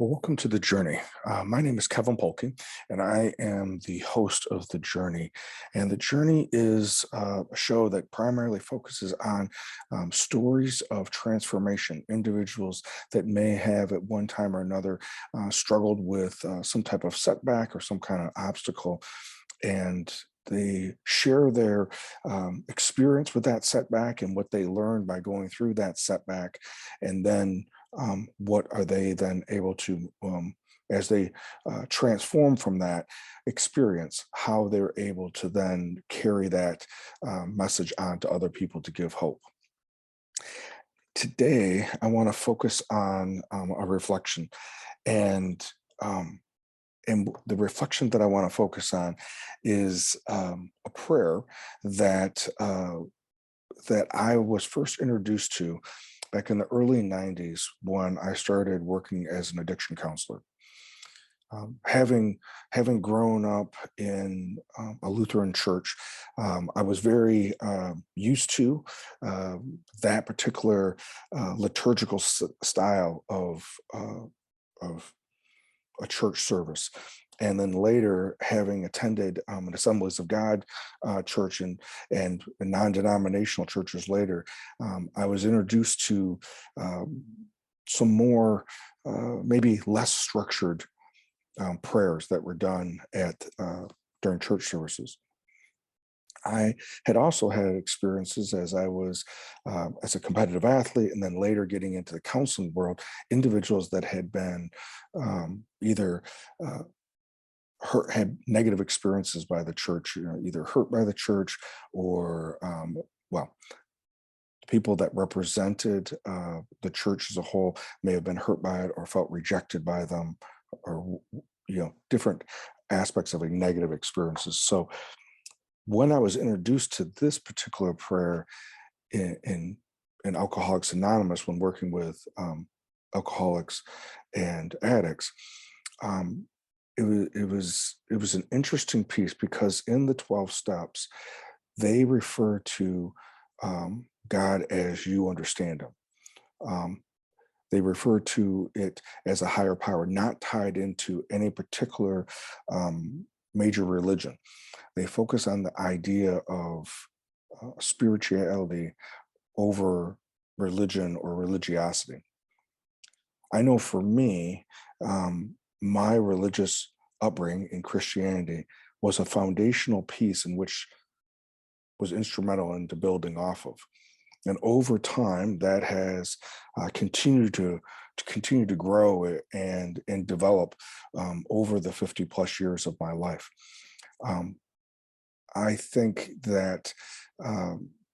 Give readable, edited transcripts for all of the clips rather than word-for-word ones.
Well, welcome to the journey. My name is Kevin Polky, and I am the host of The Journey. And The Journey is a show that primarily focuses on stories of transformation, individuals that may have at one time or another struggled with some type of setback or some kind of obstacle. And they share their experience with that setback and what they learned by going through that setback, and then what are they then able to, as they transform from that experience, how they're able to then carry that message on to other people to give hope. Today, I want to focus on a reflection, and um, and the reflection that I want to focus on is a prayer that that I was first introduced to back in the early '90s when I started working as an addiction counselor. Having grown up in a Lutheran church, I was very used to that particular liturgical style of a church service. And then later, having attended an Assemblies of God church and non-denominational churches later, I was introduced to um, some more, maybe less structured prayers that were done at during church services. I had also had experiences as I was as a competitive athlete, and then later getting into the counseling world, individuals that had been either uh, hurt, had negative experiences by the church, either hurt by the church or well, people that represented the church as a whole may have been hurt by it or felt rejected by them, or different aspects of a negative experiences. So when I was introduced to this particular prayer in Alcoholics Anonymous, when working with alcoholics and addicts, um, it was an interesting piece because in the 12 steps they refer to God as you understand Him. Um, they refer to it as a higher power, not tied into any particular major religion. They focus on the idea of spirituality over religion or religiosity. I know for me, my religious upbringing in Christianity was a foundational piece in which was instrumental into building off of. And over time, that has continued to continue to grow and develop over the 50 plus years of my life. Um, I think that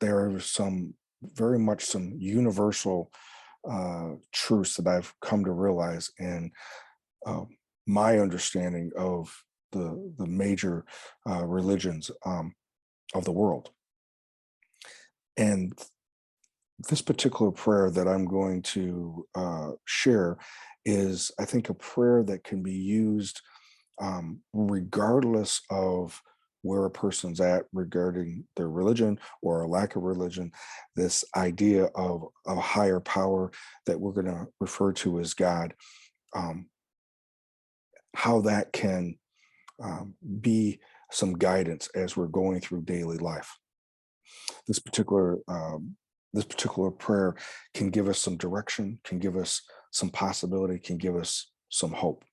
there are some very much some universal truths that I've come to realize in my understanding of the major religions of the world. And this particular prayer that I'm going to share is, I think, a prayer that can be used regardless of where a person's at regarding their religion or a lack of religion. This idea of a higher power that we're going to refer to as God, um, how that can be some guidance as we're going through daily life. This particular this particular prayer can give us some direction, can give us some possibility, can give us some hope.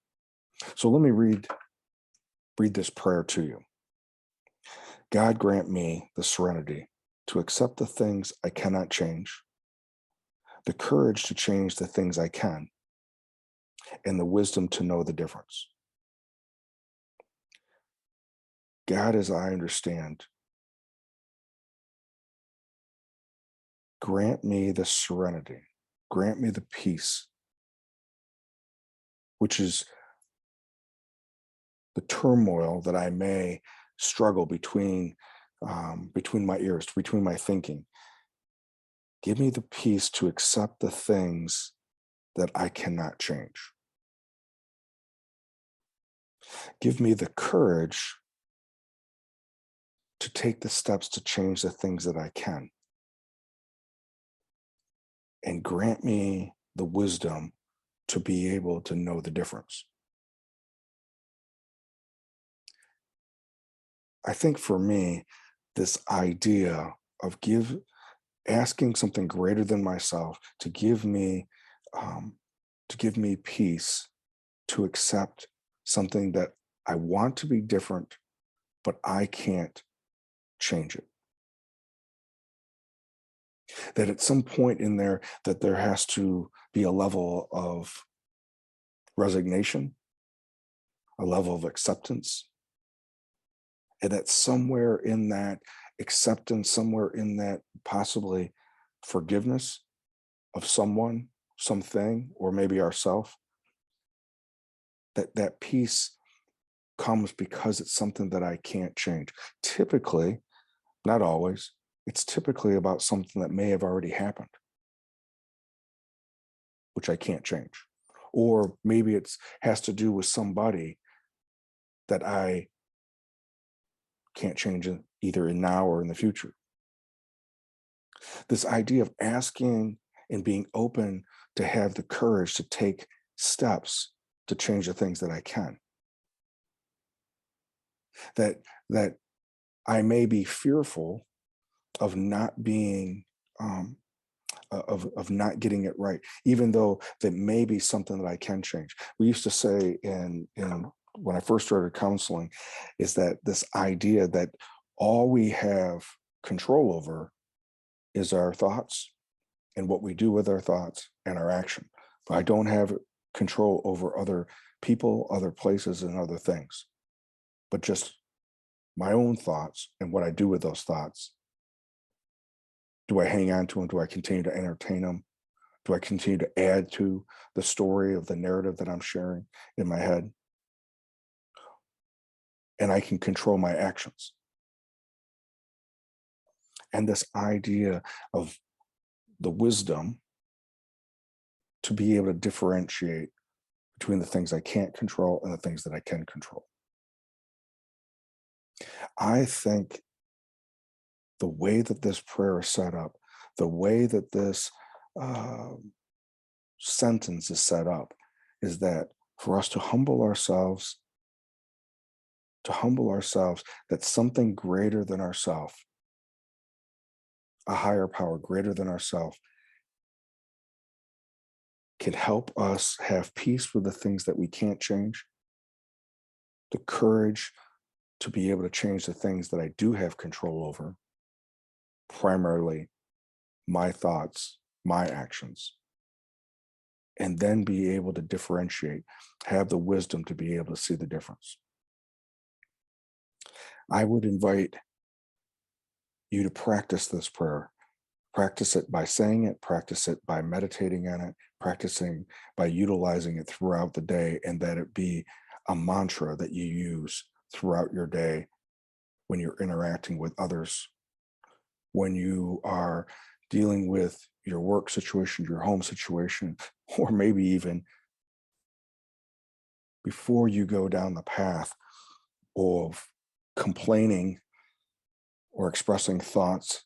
So let me read this prayer to you. God grant me the serenity to accept the things I cannot change, the courage to change the things I can, and the wisdom to know the difference. God, as I understand, grant me the serenity, grant me the peace, which is the turmoil that I may struggle between my ears, between my thinking. Give me the peace to accept the things that I cannot change. Give me the courage to take the steps to change the things that I can. And grant me the wisdom to be able to know the difference. I think for me, this idea of asking something greater than myself um, to give me peace, to accept something that I want to be different, but I can't change it. That at some point in there, that there has to be a level of resignation, a level of acceptance, and that somewhere in that acceptance, somewhere in that possibly forgiveness of someone, something, or maybe ourself, that peace comes because it's something that I can't change. Typically, not always, it's typically about something that may have already happened, which I can't change. Or maybe it's has to do with somebody that I can't change either in now or in the future. This idea of asking and being open to have the courage to take steps to change the things that I can. That I may be fearful of not being of not getting it right, even though that may be something that I can change. We used to say in when I first started counseling, is that this idea that all we have control over is our thoughts and what we do with our thoughts and our action. But I don't have control over other people, other places, and other things, but just my own thoughts and what I do with those thoughts. Do I hang on to them? Do I continue to entertain them? Do I continue to add to the story of the narrative that I'm sharing in my head? And I can control my actions. And this idea of the wisdom to be able to differentiate between the things I can't control and the things that I can control. I think the way that this prayer is set up, the way that this uh, sentence is set up, is that for us to humble ourselves, that something greater than ourselves, a higher power greater than ourselves, can help us have peace with the things that we can't change, the courage to be able to change the things that I do have control over, primarily my thoughts, my actions, and then be able to differentiate, have the wisdom to be able to see the difference. I would invite you to practice this prayer. Practice it by saying it, practice it by meditating on it, practicing by utilizing it throughout the day, and that it be a mantra that you use throughout your day when you're interacting with others, when you are dealing with your work situation, your home situation, or maybe even before you go down the path of complaining or expressing thoughts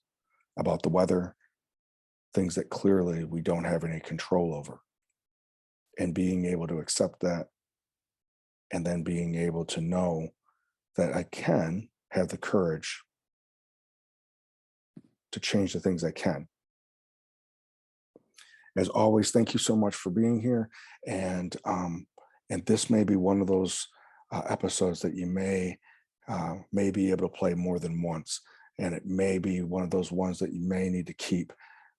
about the weather, things that clearly we don't have any control over, and being able to accept that, and then being able to know that I can have the courage to change the things I can. As always, thank you so much for being here. And this may be one of those episodes that you may be able to play more than once, and it may be one of those ones that you may need to keep,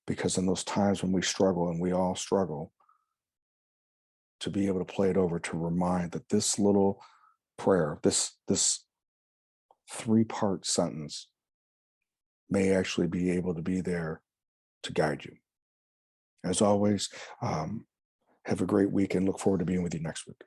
because in those times when we struggle, and we all struggle, to be able to play it over to remind that this little prayer, this three-part sentence, may actually be able to be there to guide you. As always, have a great week and look forward to being with you next week.